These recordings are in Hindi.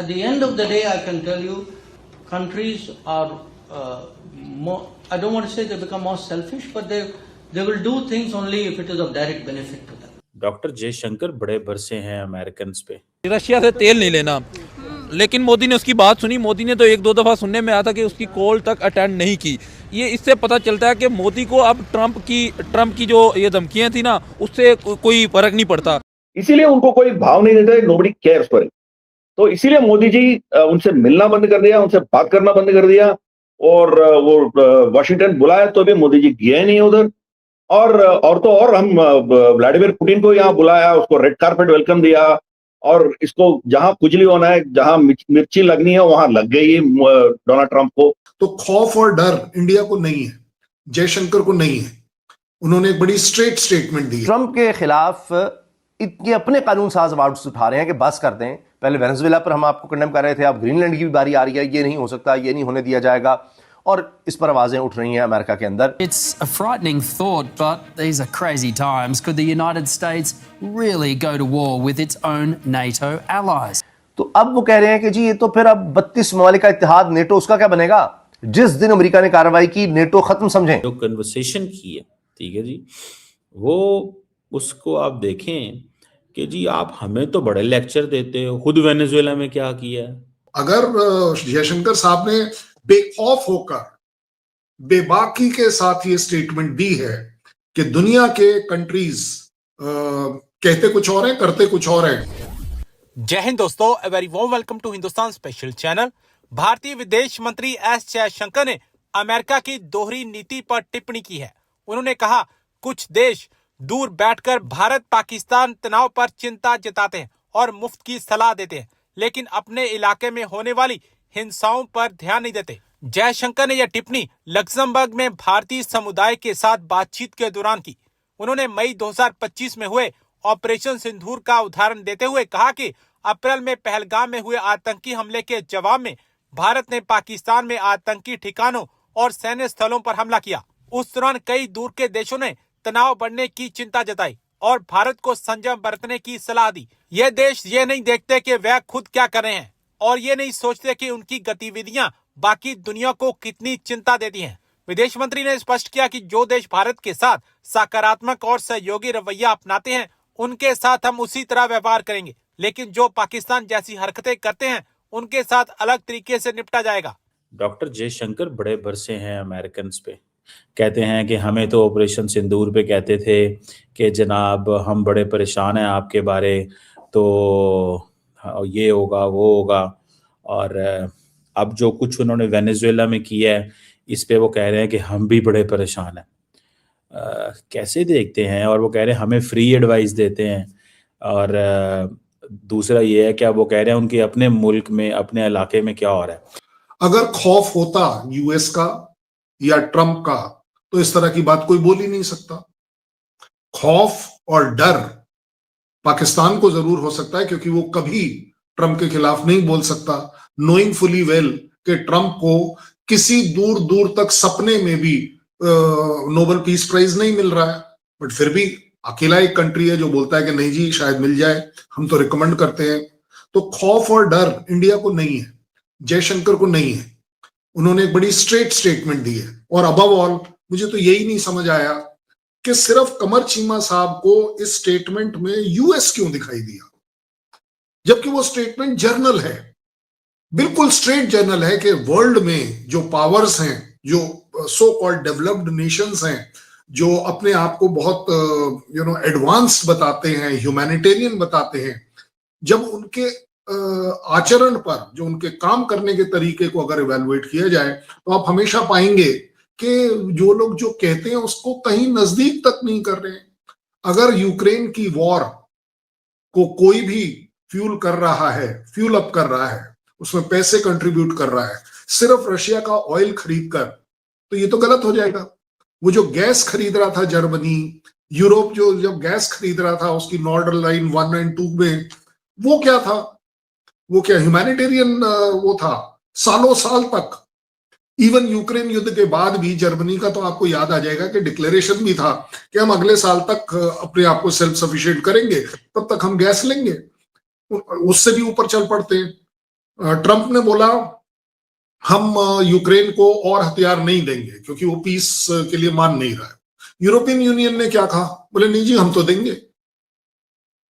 At the end of the day, I can tell you, countries are more. I don't want to say they become more selfish, but they will do things only if it is of direct benefit to them. Doctor Jaishankar बड़े बरसे हैं अमेरिकन पे। रशिया से तेल नहीं लेना, लेकिन मोदी ने उसकी बात सुनी। मोदी ने तो एक दो दफा सुनने में आया था कि उसकी कॉल तक अटेंड नहीं की। ये इससे पता चलता है कि मोदी को अब ट्रंप की जो ये धमकियां थी ना, उससे कोई फर्क नहीं पड़ता। इसीलिए उनको कोई भाव नहीं देता, नोबडी केयर्स फॉर इट। तो इसीलिए मोदी जी उनसे मिलना बंद कर दिया, उनसे बात करना बंद कर दिया, और वो वाशिंगटन बुलाया तो भी मोदी जी गए नहीं उधर। और तो और हम व्लादिमीर पुतिन को यहाँ बुलाया, उसको रेड कार्पेट वेलकम दिया, और इसको जहां खुजली होना है, जहां मिर्ची लगनी है, वहां लग गई डोनाल्ड ट्रंप को। तो खौफ और डर इंडिया को नहीं है, जयशंकर को नहीं है। उन्होंने एक बड़ी स्ट्रेट स्टेटमेंट दी। ट्रंप के खिलाफ इतने अपने कानून साज अवार्ड्स उठा रहे हैं कि बस कर दें। पहले वेनेजुएला पर हम आपको कंडेम कर रहे थे, अब ग्रीनलैंड की भी बारी आ रही है, ये नहीं हो सकता, ये नहीं होने दिया जाएगा, और इस पर आवाजें उठ रही हैं अमेरिका के अंदर। It's a frightening thought, but these are crazy times. Could the United States really go to war with its own NATO allies? तो अब वो कह रहे हैं कि जी ये तो फिर अब 32 ममालिक का इत्तेहाद नेटो, उसका क्या बनेगा? जिस दिन अमेरिका ने कार्रवाई की, नेटो खत्म समझें। जो कन्वर्सेशन की है, ठीक है जी, वो उसको आप देखें कि जी आप हमें तो बड़े लेक्चर देते हो, खुद वेनेजुएला में क्या किया है। अगर जयशंकर साहब ने बेखौफ होकर बेबाकी के साथ ये स्टेटमेंट दी है कि दुनिया के कंट्रीज कहते कुछ और हैं, करते कुछ और हैं। जय हिंद दोस्तों, a very warm welcome to Hindustan special channel. भारतीय विदेश मंत्री एस जयशंकर ने अमेरिका की दोहरी नीति पर टिप्पणी की है। उन्होंने कहा, कुछ देश दूर बैठकर भारत पाकिस्तान तनाव पर चिंता जताते हैं और मुफ्त की सलाह देते हैं, लेकिन अपने इलाके में होने वाली हिंसाओं पर ध्यान नहीं देते। जयशंकर ने यह टिप्पणी लक्समबर्ग में भारतीय समुदाय के साथ बातचीत के दौरान की। उन्होंने मई 2025 में हुए ऑपरेशन सिंदूर का उदाहरण देते हुए कहा कि अप्रैल में पहलगाम में हुए आतंकी हमले के जवाब में भारत ने पाकिस्तान में आतंकी ठिकानों और सैन्य स्थलों पर हमला किया। उस दौरान कई दूर के देशों ने तनाव बढ़ने की चिंता जताई और भारत को संयम बरतने की सलाह दी। ये देश ये नहीं देखते कि वह खुद क्या कर रहे हैं, और ये नहीं सोचते कि उनकी गतिविधियां बाकी दुनिया को कितनी चिंता देती हैं। विदेश मंत्री ने स्पष्ट किया कि जो देश भारत के साथ सकारात्मक और सहयोगी रवैया अपनाते हैं, उनके साथ हम उसी तरह व्यवहार करेंगे, लेकिन जो पाकिस्तान जैसी हरकतें करते हैं, उनके साथ अलग तरीके से निपटा जाएगा। डॉक्टर जयशंकर बड़े बरसे हैं अमेरिकन पे। कहते हैं कि हमें तो ऑपरेशन सिंदूर पे कहते थे कि जनाब हम बड़े परेशान हैं आपके बारे, तो ये होगा वो होगा, और अब जो कुछ उन्होंने वेनेजुएला में किया है, इस पे वो कह रहे हैं कि हम भी बड़े परेशान हैं। कैसे देखते हैं? और वो कह रहे हैं हमें फ्री एडवाइस देते हैं। और दूसरा ये है कि वो कह रहे हैं उनके अपने मुल्क में, अपने इलाके में क्या हो रहा है। अगर खौफ होता यूएस का या ट्रंप का, तो इस तरह की बात कोई बोल ही नहीं सकता। खौफ और डर पाकिस्तान को जरूर हो सकता है, क्योंकि वो कभी ट्रंप के खिलाफ नहीं बोल सकता, नोइंग फुली वेल कि ट्रंप को किसी दूर दूर तक सपने में भी नोबेल पीस प्राइज नहीं मिल रहा है। बट फिर भी अकेला एक कंट्री है जो बोलता है कि नहीं जी शायद मिल जाए, हम तो रिकमेंड करते हैं। तो खौफ और डर इंडिया को नहीं है, जयशंकर को नहीं है। उन्होंने एक बड़ी स्ट्रेट स्टेटमेंट दी है। और अबव ऑल मुझे तो यही नहीं समझ आया कि सिर्फ कमर चीमा साहब को इस स्टेटमेंट में यूएस क्यों दिखाई दिया, जबकि वो स्टेटमेंट जर्नल है, बिल्कुल स्ट्रेट जर्नल है कि वर्ल्ड में जो पावर्स हैं, जो सो कॉल्ड डेवलप्ड नेशंस हैं, जो अपने आप को बहुत एडवांस्ड बताते हैं, ह्यूमैनिटेरियन बताते हैं, जब उनके आचरण पर, जो उनके काम करने के तरीके को अगर इवैल्यूएट किया जाए, तो आप हमेशा पाएंगे कि जो लोग जो कहते हैं उसको कहीं नजदीक तक नहीं कर रहे हैं। अगर यूक्रेन की वॉर को कोई भी फ्यूल कर रहा है, फ्यूल अप कर रहा है, उसमें पैसे कंट्रीब्यूट कर रहा है सिर्फ रशिया का ऑयल खरीद कर, तो ये तो गलत हो जाएगा। वो जो गैस खरीद रहा था जर्मनी, यूरोप जो जब गैस खरीद रहा था उसकी नॉर्डर्न लाइन 1 एंड 2 में, वो क्या था? वो क्या ह्यूमैनिटेरियन वो था सालों साल तक। इवन यूक्रेन युद्ध के बाद भी जर्मनी का तो आपको याद आ जाएगा कि डिक्लेरेशन भी था कि हम अगले साल तक अपने आप को सेल्फ सफिशिएंट करेंगे, तब तक हम गैस लेंगे। उससे भी ऊपर चल पड़ते हैं। ट्रंप ने बोला हम यूक्रेन को और हथियार नहीं देंगे क्योंकि वो पीस के लिए मान नहीं रहा है। यूरोपियन यूनियन ने क्या कहा, बोले नहीं जी हम तो देंगे।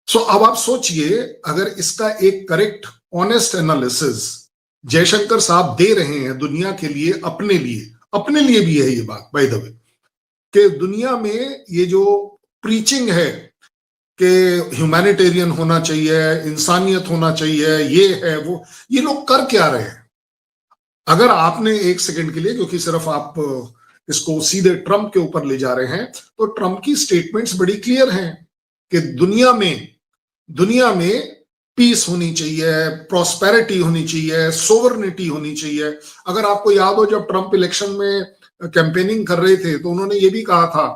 सो अब आप सोचिए, अगर इसका एक करेक्ट ऑनेस्ट एनालिसिस जयशंकर साहब दे रहे हैं दुनिया के लिए, अपने लिए भी है ये बात बाय द वे, कि दुनिया में ये जो प्रीचिंग है कि ह्यूमैनिटेरियन होना चाहिए, इंसानियत होना चाहिए, ये है वो, ये लोग कर क्या रहे हैं? अगर आपने एक सेकंड के लिए, क्योंकि सिर्फ आप इसको सीधे ट्रंप के ऊपर ले जा रहे हैं, तो ट्रंप की स्टेटमेंट्स बड़ी क्लियर हैं कि दुनिया में पीस होनी चाहिए, प्रॉस्पेरिटी होनी चाहिए, सोवरनिटी होनी चाहिए। अगर आपको याद हो, जब ट्रंप इलेक्शन में कैंपेनिंग कर रहे थे तो उन्होंने ये भी कहा था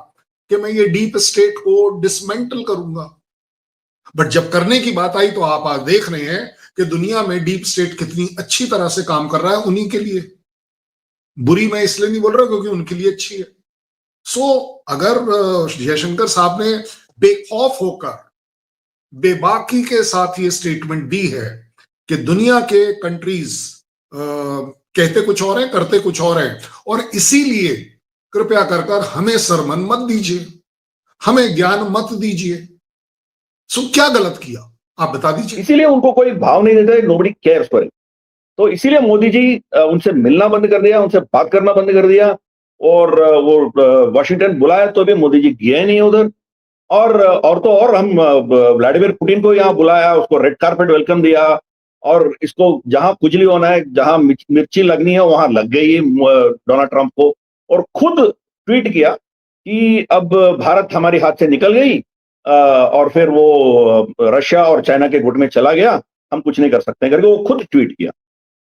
कि मैं ये डीप स्टेट को डिसमेंटल करूंगा। बट जब करने की बात आई तो आप आज देख रहे हैं कि दुनिया में डीप स्टेट कितनी अच्छी तरह से काम कर रहा है उन्हीं के लिए। बुरी मैं इसलिए नहीं बोल रहा क्योंकि उनके लिए अच्छी है। सो अगर जयशंकर साहब ने बेखौफ होकर बेबाकी के साथ ये स्टेटमेंट दी है कि दुनिया के कंट्रीज कहते कुछ और है, करते कुछ और है, और इसीलिए कृपया कर हमें सरमन मत दीजिए, हमें ज्ञान मत दीजिए। सो क्या गलत किया आप बता दीजिए। इसीलिए उनको कोई भाव नहीं देता है, नोबडी केयर्स फॉर इट। तो इसीलिए मोदी जी उनसे मिलना बंद कर दिया, उनसे बात करना बंद कर दिया, और वो वाशिंगटन बुलाया तो भी मोदी जी गए नहीं उधर। और तो और हम व्लादिमीर पुतिन को यहाँ बुलाया, उसको रेड कार्पेट वेलकम दिया, और इसको जहां खुजली होना है, जहां मिर्ची लगनी है वहां लग गई डोनाल्ड ट्रंप को, और खुद ट्वीट किया कि अब भारत हमारे हाथ से निकल गई, और फिर वो रशिया और चाइना के गुट में चला गया, हम कुछ नहीं कर सकते करके वो खुद ट्वीट किया।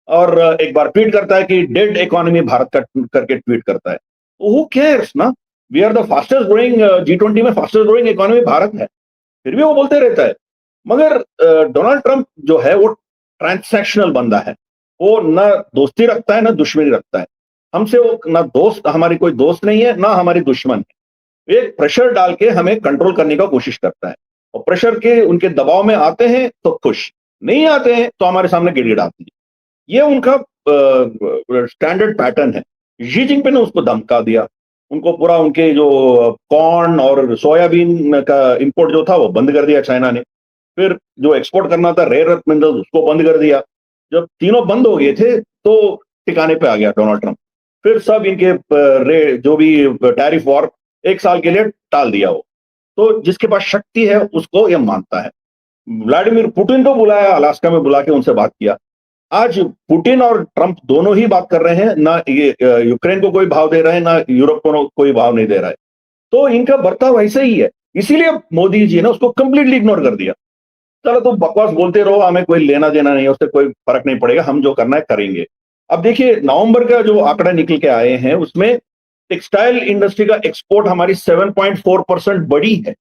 और एक बार ट्वीट करता है कि डेड इकोनॉमी भारत का करके ट्वीट करता है। हु केयर्स ना, we are the fastest growing, G20 में फास्टेस्ट ग्रोइंग इकोनॉमी भारत है, फिर भी वो बोलते रहता है। मगर डोनाल्ड ट्रंप जो है वो ट्रांसैक्शनल बंदा है, वो ना दोस्ती रखता है ना दुश्मनी रखता है हमसे। वो ना दोस्त, हमारी कोई दोस्त नहीं है, ना हमारी दुश्मन है। एक प्रेशर डाल के हमें कंट्रोल करने का कोशिश करता है, और प्रेशर के उनके दबाव में आते हैं तो खुश, नहीं आते हैं तो हमारे सामने गिड़गिड़ाते हैं। ये उनका स्टैंडर्ड पैटर्न है। शी जिनपिंग ने उसको धमका दिया, उनको पूरा उनके जो कॉर्न और सोयाबीन का इंपोर्ट जो था वो बंद कर दिया चाइना ने। फिर जो एक्सपोर्ट करना था रेयर अर्थ मिनरल्स, उसको बंद कर दिया। जब तीनों बंद हो गए थे तो ठिकाने पे आ गया डोनाल्ड ट्रंप। फिर सब इनके जो भी टैरिफ वॉर 1 साल के लिए टाल दिया वो। तो जिसके पास शक्ति है उसको यह मानता है। व्लादिमीर पुतिन को बुलाया, अलास्का में बुला के उनसे बात किया। आज पुतिन और ट्रंप दोनों ही बात कर रहे हैं, ना ये यूक्रेन को कोई भाव दे रहे हैं, ना यूरोप को कोई भाव नहीं दे रहा है। तो इनका बर्ताव वैसे ही है, इसीलिए मोदी जी ने उसको कंप्लीटली इग्नोर कर दिया। चलो तो बकवास बोलते रहो, हमें कोई लेना देना नहीं है, उससे कोई फर्क नहीं पड़ेगा, हम जो करना है करेंगे। अब देखिए नवंबर का जो आंकड़ा निकल के आए हैं उसमें टेक्सटाइल इंडस्ट्री का एक्सपोर्ट हमारी 7.4% बढ़ी है।